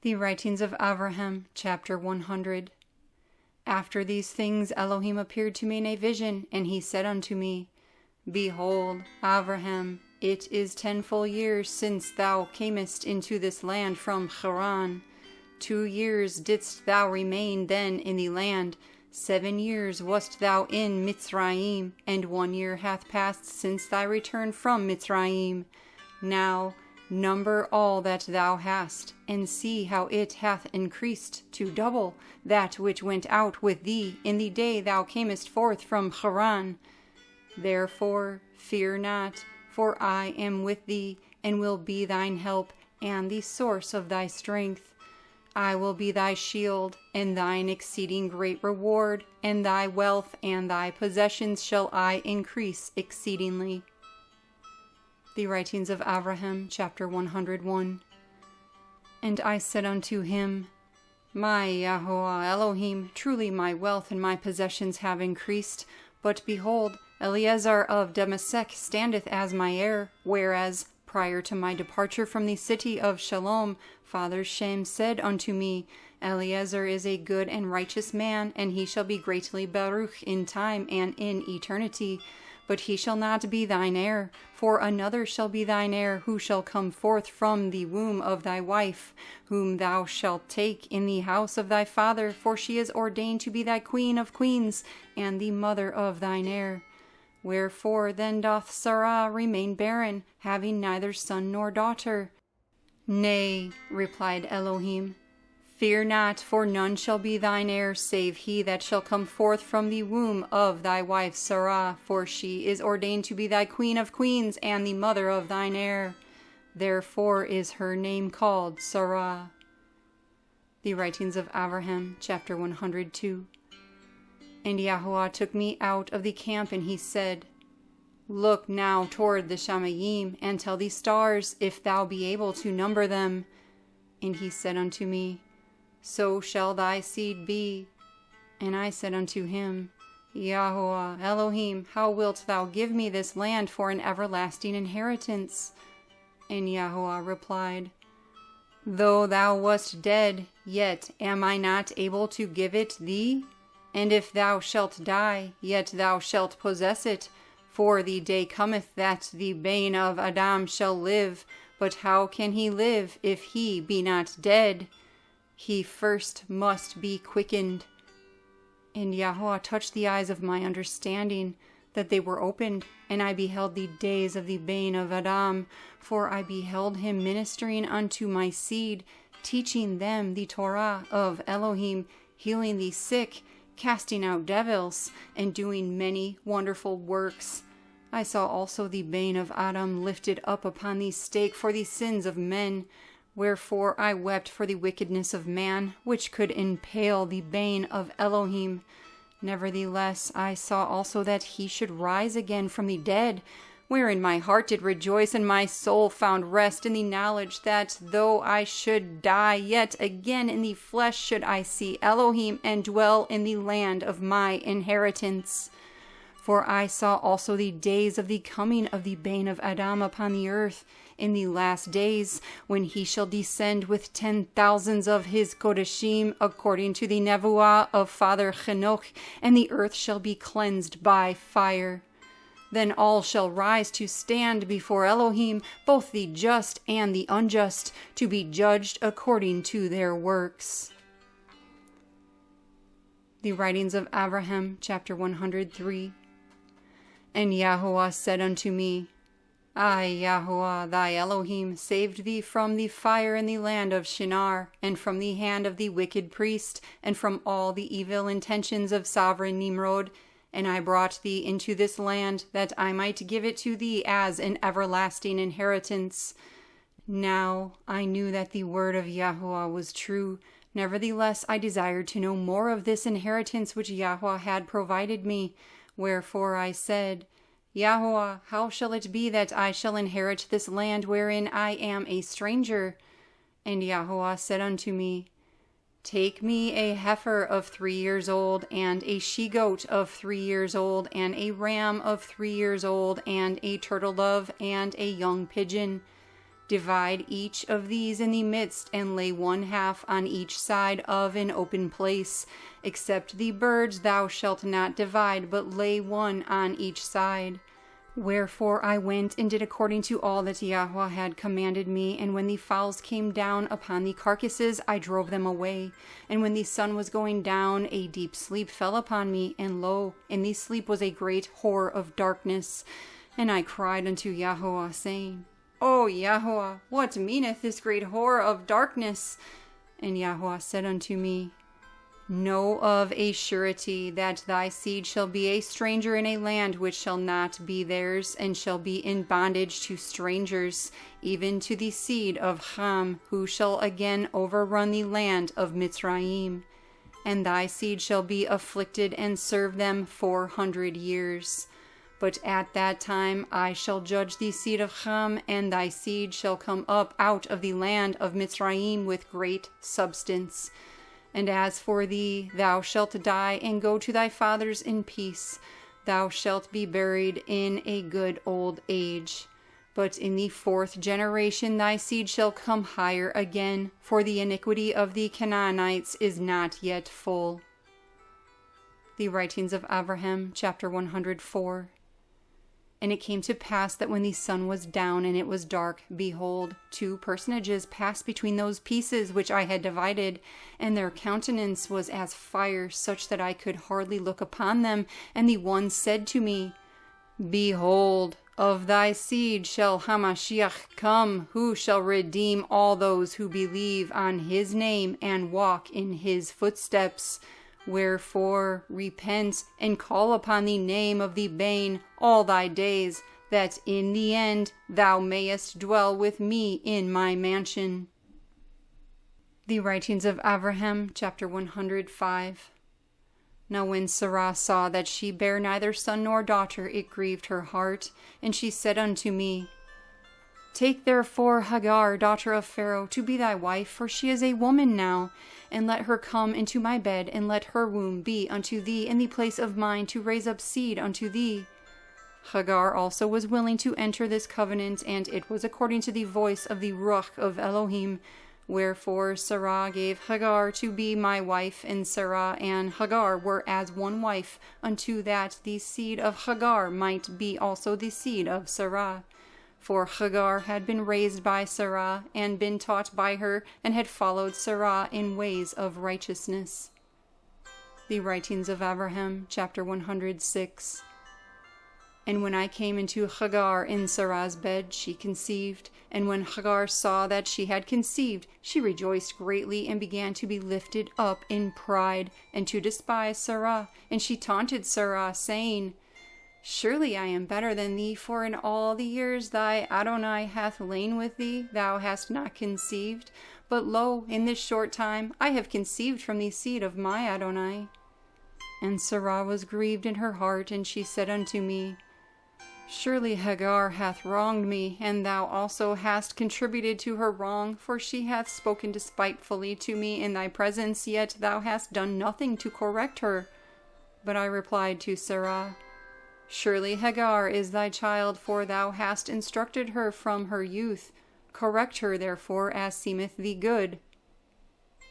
The Writings of Abraham, chapter 100. After these things Elohim appeared to me in a vision, and he said unto me, Behold, Abraham, it is 10 full years since thou camest into this land from Haran. 2 years didst thou remain then in the land. 7 years wast thou in Mitzrayim, and 1 year hath passed since thy return from Mitzrayim. Now number all that thou hast, and see how it hath increased to double that which went out with thee in the day thou camest forth from Haran. Therefore fear not, for I am with thee, and will be thine help, and the source of thy strength. I will be thy shield, and thine exceeding great reward, and thy wealth and thy possessions shall I increase exceedingly. The Writings of Abraham, chapter 101. And I said unto him, My Yahweh Elohim, truly my wealth and my possessions have increased, but behold, Eliezer of Damascus standeth as my heir, whereas, prior to my departure from the city of Shalom, Father Shem said unto me, Eliezer is a good and righteous man, and he shall be greatly baruch in time and in eternity. But he shall not be thine heir, for another shall be thine heir, who shall come forth from the womb of thy wife, whom thou shalt take in the house of thy father, for she is ordained to be thy queen of queens, and the mother of thine heir. Wherefore then doth Sarah remain barren, having neither son nor daughter? Nay, replied Elohim, fear not, for none shall be thine heir, save he that shall come forth from the womb of thy wife Sarah, for she is ordained to be thy queen of queens, and the mother of thine heir. Therefore is her name called Sarah. The Writings of Abraham, chapter 102. And Yahweh took me out of the camp, and he said, Look now toward the Shamayim, and tell the stars, if thou be able to number them. And he said unto me, So shall thy seed be. And I said unto him, Yahweh Elohim, how wilt thou give me this land for an everlasting inheritance? And Yahweh replied, Though thou wast dead, yet am I not able to give it thee? And if thou shalt die, yet thou shalt possess it. For the day cometh that the bane of Adam shall live, but how can he live if he be not dead? He first must be quickened. And Yahweh touched the eyes of my understanding, that they were opened, and I beheld the days of the bane of Adam, for I beheld him ministering unto my seed, teaching them the Torah of Elohim, healing the sick, casting out devils, and doing many wonderful works. I saw also the bane of Adam lifted up upon the stake for the sins of men. Wherefore I wept for the wickedness of man, which could impale the bane of Elohim. Nevertheless I saw also that he should rise again from the dead, wherein my heart did rejoice, and my soul found rest in the knowledge that though I should die, yet again in the flesh should I see Elohim, and dwell in the land of my inheritance. For I saw also the days of the coming of the bane of Adam upon the earth, in the last days, when he shall descend with 10,000s of his kodeshim, according to the nevuah of Father Enoch, and the earth shall be cleansed by fire. Then all shall rise to stand before Elohim, both the just and the unjust, to be judged according to their works. The Writings of Abraham, chapter 103. And Yahweh said unto me, I, Yahweh, thy Elohim, saved thee from the fire in the land of Shinar, and from the hand of the wicked priest, and from all the evil intentions of sovereign Nimrod, and I brought thee into this land, that I might give it to thee as an everlasting inheritance. Now I knew that the word of Yahweh was true. Nevertheless I desired to know more of this inheritance which Yahweh had provided me. Wherefore I said, Yahweh, how shall it be that I shall inherit this land wherein I am a stranger? And Yahweh said unto me, Take me a heifer of 3 years old, and a she-goat of 3 years old, and a ram of 3 years old, and a turtle dove, and a young pigeon. Divide each of these in the midst, and lay 1/2 on each side of an open place. Except the birds thou shalt not divide, but lay 1 on each side. Wherefore I went and did according to all that Yahweh had commanded me. And when the fowls came down upon the carcasses, I drove them away. And when the sun was going down, a deep sleep fell upon me. And lo, in the sleep was a great horror of darkness. And I cried unto Yahweh, saying, O Yahweh, what meaneth this great horror of darkness? And Yahweh said unto me, Know of a surety that thy seed shall be a stranger in a land which shall not be theirs, and shall be in bondage to strangers, even to the seed of Ham, who shall again overrun the land of Mitzrayim. And thy seed shall be afflicted and serve them 400 years. But at that time I shall judge the seed of Ham, and thy seed shall come up out of the land of Mitzrayim with great substance. And as for thee, thou shalt die and go to thy fathers in peace. Thou shalt be buried in a good old age. But in the 4th generation thy seed shall come higher again, for the iniquity of the Canaanites is not yet full. The writings of Abraham, chapter 104. And it came to pass that when the sun was down and it was dark, behold, 2 personages passed between those pieces which I had divided, and their countenance was as fire, such that I could hardly look upon them. And the one said to me, Behold, of thy seed shall Hamashiach come, who shall redeem all those who believe on his name and walk in his footsteps. Wherefore repent and call upon the name of the Bên all thy days, that in the end thou mayest dwell with me in my mansion. The writings of Abraham, chapter 105. Now when Sarah saw that she bare neither son nor daughter, it grieved her heart, and she said unto me, Take therefore Hagar, daughter of Pharaoh, to be thy wife, for she is a woman now, and let her come into my bed, and let her womb be unto thee in the place of mine, to raise up seed unto thee. Hagar also was willing to enter this covenant, and it was according to the voice of the Ruach of Elohim. Wherefore Sarah gave Hagar to be my wife, and Sarah and Hagar were as one wife, unto that the seed of Hagar might be also the seed of Sarah. For Hagar had been raised by Sarah, and been taught by her, and had followed Sarah in ways of righteousness. The writings of Abraham, chapter 106. And when I came into Hagar in Sarah's bed, she conceived. And when Hagar saw that she had conceived, she rejoiced greatly, and began to be lifted up in pride, and to despise Sarah. And she taunted Sarah, saying, Surely I am better than thee, for in all the years thy Adonai hath lain with thee, thou hast not conceived. But lo, in this short time I have conceived from the seed of my Adonai. And Sarah was grieved in her heart, and she said unto me, Surely Hagar hath wronged me, and thou also hast contributed to her wrong, for she hath spoken despitefully to me in thy presence, yet thou hast done nothing to correct her. But I replied to Sarah, Surely Hagar is thy child, for thou hast instructed her from her youth. Correct her therefore as seemeth thee good.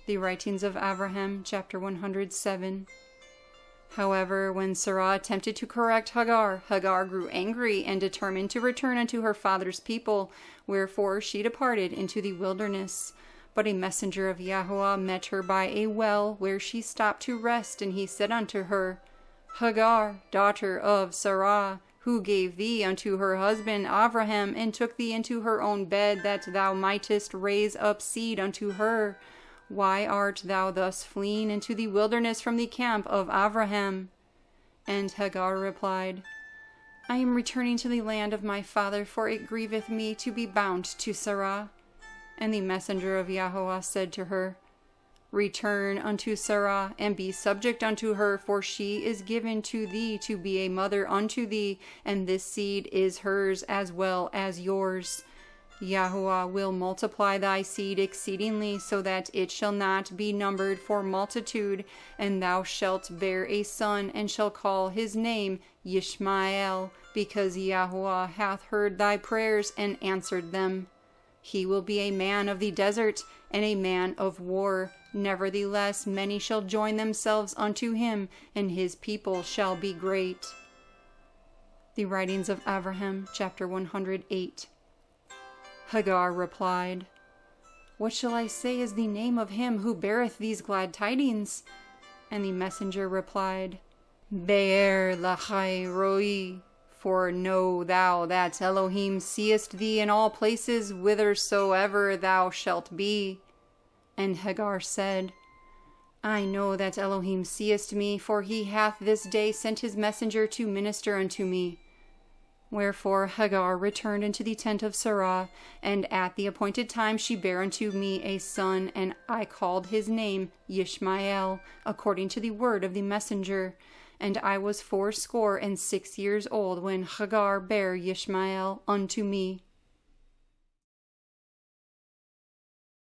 The writings of Abraham, chapter 107. However, when Sarah attempted to correct Hagar, Hagar grew angry and determined to return unto her father's people, wherefore she departed into the wilderness. But a messenger of Yahweh met her by a well, where she stopped to rest, and he said unto her, Hagar, daughter of Sarah, who gave thee unto her husband Abraham, and took thee into her own bed, that thou mightest raise up seed unto her, why art thou thus fleeing into the wilderness from the camp of Abraham? And Hagar replied, I am returning to the land of my father, for it grieveth me to be bound to Sarah. And the messenger of Yahweh said to her, Return unto Sarah, and be subject unto her, for she is given to thee to be a mother unto thee, and this seed is hers as well as yours. Yahweh will multiply thy seed exceedingly, so that it shall not be numbered for multitude, and thou shalt bear a son, and shall call his name Yishma'el, because Yahweh hath heard thy prayers and answered them. He will be a man of the desert, and a man of war. Nevertheless, many shall join themselves unto him, and his people shall be great. The writings of Abraham, chapter 108. Hagar replied, What shall I say is the name of him who beareth these glad tidings? And the messenger replied, Lahai Ro'i. For know thou that Elohim seest thee in all places whithersoever thou shalt be. And Hagar said, I know that Elohim seest me, for he hath this day sent his messenger to minister unto me. Wherefore Hagar returned into the tent of Sarah, and at the appointed time she bare unto me a son, and I called his name Yishma'el, according to the word of the messenger. And I was 86 years old when Hagar bare Yishma'el unto me.